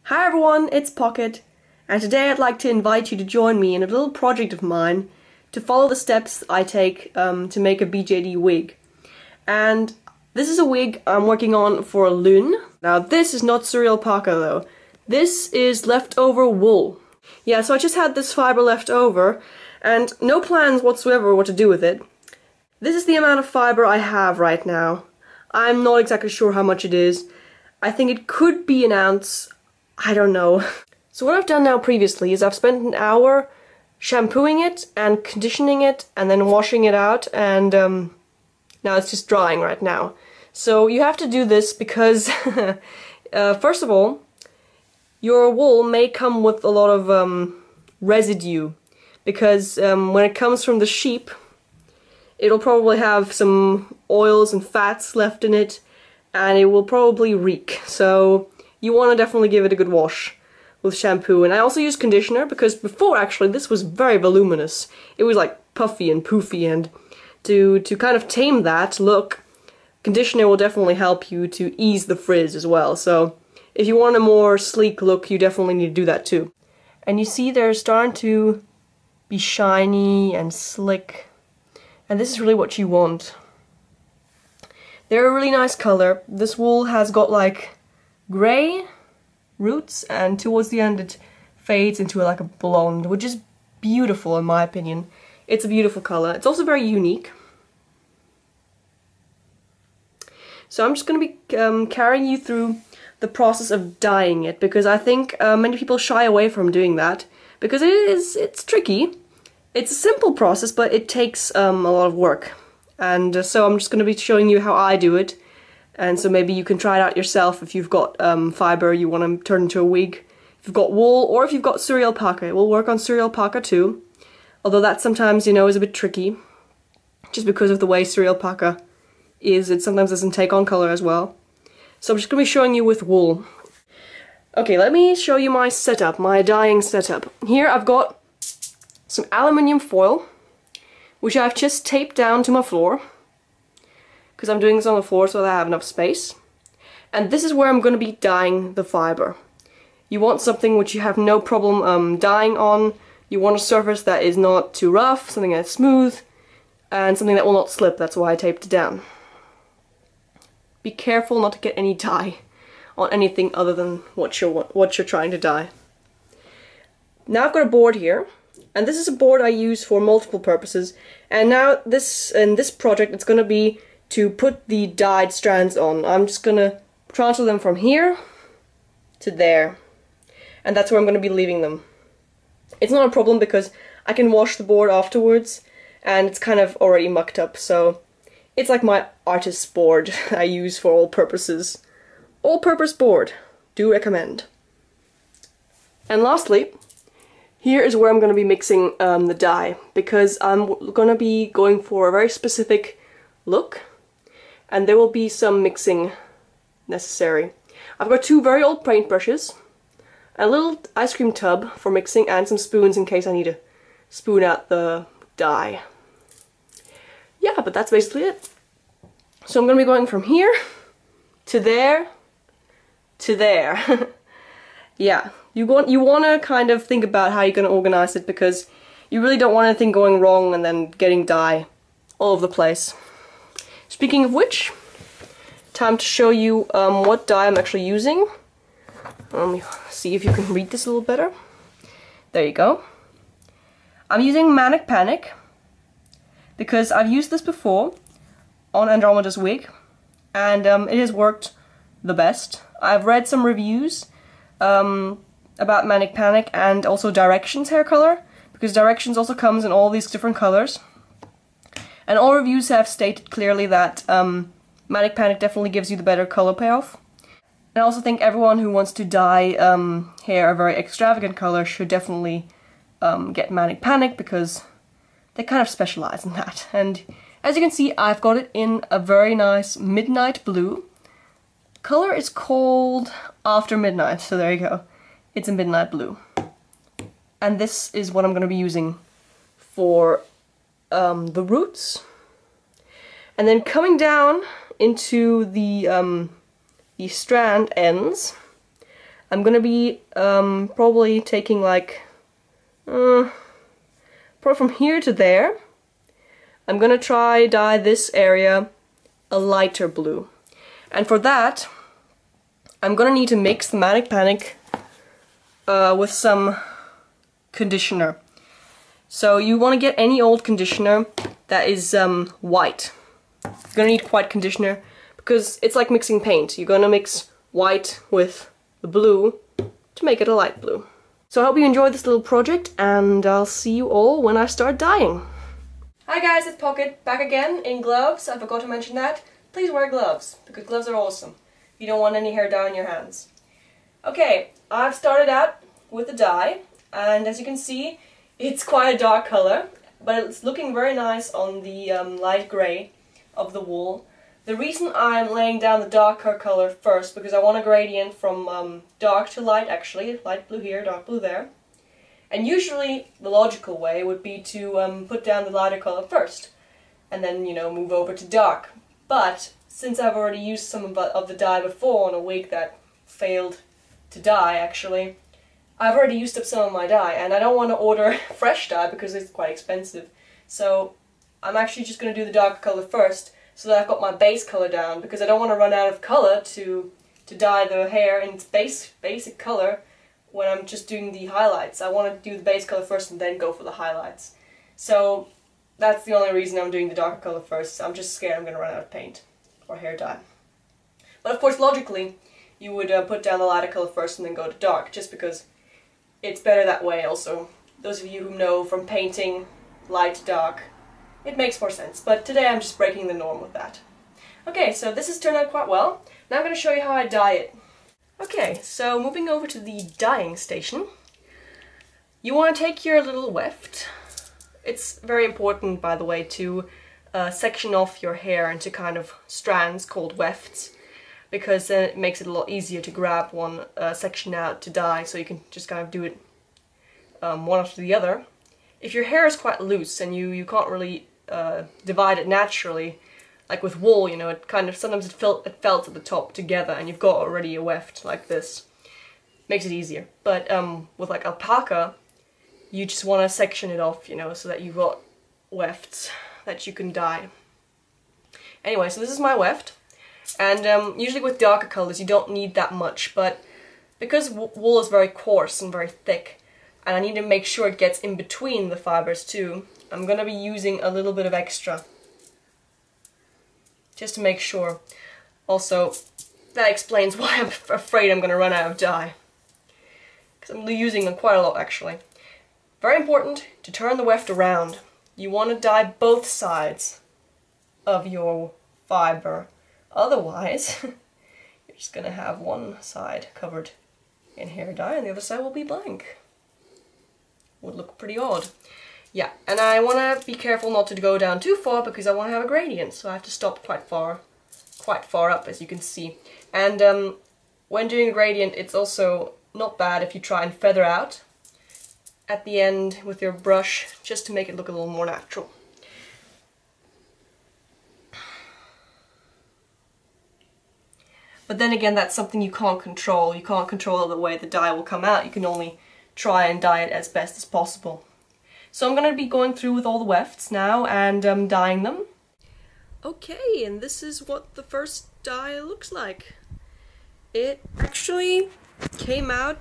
Hi everyone, it's Pocket, and today I'd like to invite you to join me in a little project of mine to follow the steps I take to make a BJD wig. And this is a wig I'm working on for a loon. Now this is not cereal alpaca though. This is leftover wool. Yeah, so I just had this fiber left over and no plans whatsoever what to do with it. This is the amount of fiber I have right now. I'm not exactly sure how much it is. I think it could be an ounce. I don't know. So what I've done now previously is I've spent an hour shampooing it and conditioning it and then washing it out, and now it's just drying right now. So you have to do this because first of all, your wool may come with a lot of residue, because when it comes from the sheep, it'll probably have some oils and fats left in it, and it will probably reek. So you want to definitely give it a good wash with shampoo. And I also use conditioner because before actually this was very voluminous. It was like puffy and poofy, and to kind of tame that look, conditioner will definitely help you to ease the frizz as well. So if you want a more sleek look, you definitely need to do that too. And you see they're starting to be shiny and slick, and this is really what you want. They're a really nice color. This wool has got like grey roots, and towards the end it fades into like a blonde, which is beautiful in my opinion. It's a beautiful color. It's also very unique. So I'm just going to be carrying you through the process of dyeing it, because I think many people shy away from doing that because it's tricky. It's a simple process, but it takes a lot of work. And so I'm just going to be showing you how I do it. And so maybe you can try it out yourself if you've got fiber you want to turn into a wig. If you've got wool, or if you've got cereal alpaca. It will work on cereal alpaca too. Although that sometimes, you know, is a bit tricky. Just because of the way cereal alpaca is, it sometimes doesn't take on color as well. So I'm just going to be showing you with wool. Okay, let me show you my setup, my dyeing setup. Here I've got some aluminium foil, which I've just taped down to my floor, because I'm doing this on the floor so that I have enough space. And this is where I'm going to be dyeing the fiber. You want something which you have no problem dyeing on. You want a surface that is not too rough, something that's smooth, and something that will not slip. That's why I taped it down. Be careful not to get any dye on anything other than what you're trying to dye. Now I've got a board here, and this is a board I use for multiple purposes. And now in this project it's going to be to put the dyed strands on. I'm just going to transfer them from here to there, and that's where I'm going to be leaving them. It's not a problem because I can wash the board afterwards, and it's kind of already mucked up, so it's like my artist's board I use for all purposes. All-purpose board. Do recommend. And lastly, here is where I'm going to be mixing the dye, because I'm going to be going for a very specific look, and there will be some mixing necessary. I've got two very old paintbrushes, a little ice cream tub for mixing, and some spoons in case I need to spoon out the dye. Yeah, but that's basically it. So I'm going to be going from here to there to there. Yeah, you want to kind of think about how you're going to organize it, because you really don't want anything going wrong and then getting dye all over the place. Speaking of which, time to show you what dye I'm actually using. Let me see if you can read this a little better. There you go. I'm using Manic Panic because I've used this before on Andromeda's wig, and it has worked the best. I've read some reviews about Manic Panic and also Directions hair color, because Directions also comes in all these different colors. And all reviews have stated clearly that Manic Panic definitely gives you the better color payoff. And I also think everyone who wants to dye hair a very extravagant color should definitely get Manic Panic, because they kind of specialize in that. And as you can see, I've got it in a very nice midnight blue. Color is called After Midnight, so there you go. It's a midnight blue. And this is what I'm going to be using for the roots. And then coming down into the strand ends, I'm gonna be probably taking like probably from here to there. I'm gonna try dye this area a lighter blue, and for that I'm gonna need to mix the Manic Panic with some conditioner. So you want to get any old conditioner that is white. You're gonna need white conditioner because it's like mixing paint. You're gonna mix white with the blue to make it a light blue. So I hope you enjoyed this little project, and I'll see you all when I start dyeing. Hi guys, it's Pocket, back again in gloves. I forgot to mention that. Please wear gloves, because gloves are awesome. You don't want any hair dye on your hands. Okay, I've started out with the dye, and as you can see, it's quite a dark color, but it's looking very nice on the light grey of the wool. The reason I'm laying down the darker color first, because I want a gradient from dark to light, actually. Light blue here, dark blue there. And usually the logical way would be to put down the lighter color first, and then, you know, move over to dark. But since I've already used some of the dye before on a wig that failed to dye, actually, I've already used up some of my dye, and I don't want to order fresh dye because it's quite expensive. So I'm actually just going to do the darker color first, so that I've got my base color down, because I don't want to run out of color to dye the hair in its basic color when I'm just doing the highlights. I want to do the base color first and then go for the highlights. So that's the only reason I'm doing the darker color first. I'm just scared I'm going to run out of paint or hair dye. But of course, logically, you would put down the lighter color first and then go to dark, just because it's better that way. Also, those of you who know from painting light to dark, it makes more sense. But today I'm just breaking the norm with that. Okay, so this has turned out quite well. Now I'm going to show you how I dye it. Okay, so moving over to the dyeing station, you want to take your little weft. It's very important, by the way, to section off your hair into kind of strands called wefts, because then it makes it a lot easier to grab one section out to dye, so you can just kind of do it one after the other. If your hair is quite loose and you can't really divide it naturally, like with wool, you know, it kind of sometimes it felt at the top together, and you've got already a weft like this. Makes it easier. But with like alpaca, you just want to section it off, you know, so that you've got wefts that you can dye. Anyway, so this is my weft, and usually with darker colors you don't need that much, but because wool is very coarse and very thick, and I need to make sure it gets in between the fibers too, I'm going to be using a little bit of extra, just to make sure. Also, that explains why I'm afraid I'm going to run out of dye, because I'm using quite a lot actually. Very important to turn the weft around. You want to dye both sides of your fiber, otherwise you're just going to have one side covered in hair dye and the other side will be blank. Would look pretty odd. Yeah, and I want to be careful not to go down too far, because I want to have a gradient, so I have to stop quite far up, as you can see. And when doing a gradient, it's also not bad if you try and feather out at the end with your brush, just to make it look a little more natural. But then again, that's something you can't control. You can't control the way the dye will come out. You can only try and dye it as best as possible. So I'm going to be going through with all the wefts now and dyeing them. Okay, and this is what the first dye looks like. It actually came out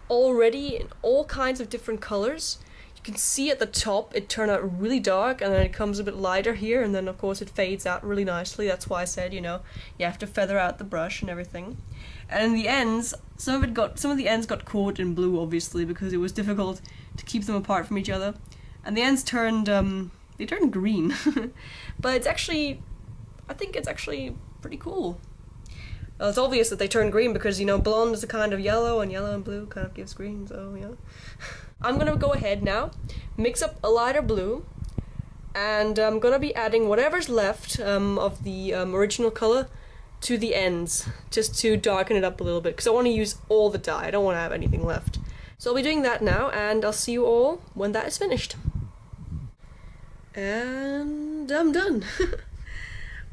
already in all kinds of different colors. You can see at the top it turned out really dark, and then it comes a bit lighter here, and then of course it fades out really nicely. That's why I said, you know, you have to feather out the brush and everything. And in the ends, some of the ends got caught in blue, obviously, because it was difficult to keep them apart from each other. And the ends turned they turned green. But it's actually, I think it's actually pretty cool. Well, it's obvious that they turned green because, you know, blonde is a kind of yellow, and yellow and blue kind of gives green, so yeah. I'm gonna go ahead now, mix up a lighter blue, and I'm gonna be adding whatever's left of the original color to the ends, just to darken it up a little bit, because I want to use all the dye. I don't want to have anything left. So I'll be doing that now, and I'll see you all when that is finished. And I'm done.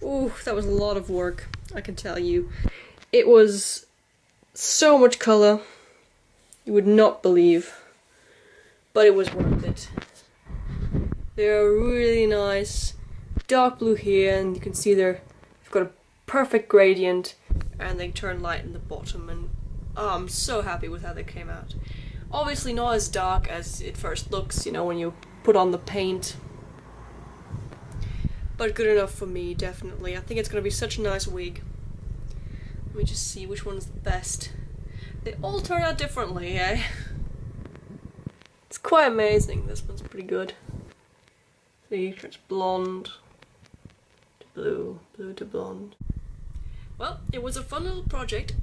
Ooh, that was a lot of work, I can tell you. It was so much colour. You would not believe. But it was worth it. They're really nice. Dark blue here, and you can see they've got a perfect gradient, and they turn light in the bottom, and oh, I'm so happy with how they came out. Obviously not as dark as it first looks, you know, when you put on the paint. But good enough for me, definitely. I think it's gonna be such a nice wig. Let me just see which one's the best. They all turn out differently, eh? It's quite amazing. This one's pretty good. See, it's blonde to blue, blue to blonde. Well, it was a fun little project,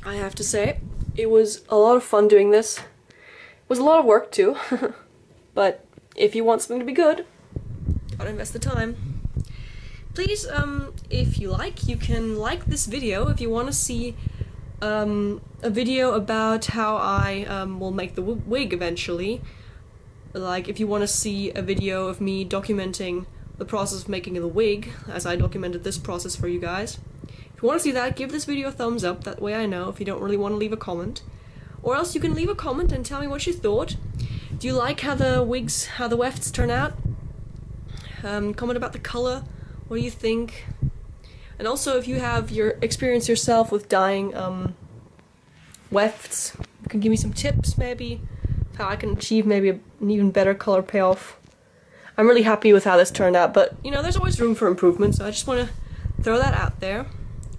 I have to say. It was a lot of fun doing this. It was a lot of work too, but if you want something to be good, gotta invest the time. Please, if you like, you can like this video if you want to see a video about how I will make the wig eventually. Like, if you want to see a video of me documenting the process of making the wig, as I documented this process for you guys. If you want to see that, give this video a thumbs up, that way I know if you don't really want to leave a comment. Or else you can leave a comment and tell me what you thought. Do you like how the wefts turn out? Comment about the colour, what do you think? And also, if you have your experience yourself with dyeing wefts, you can give me some tips maybe, how I can achieve maybe an even better colour payoff. I'm really happy with how this turned out, but you know, there's always room for improvement, so I just want to throw that out there.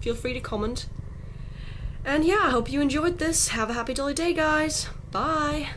Feel free to comment. And yeah, I hope you enjoyed this. Have a happy jolly day, guys. Bye!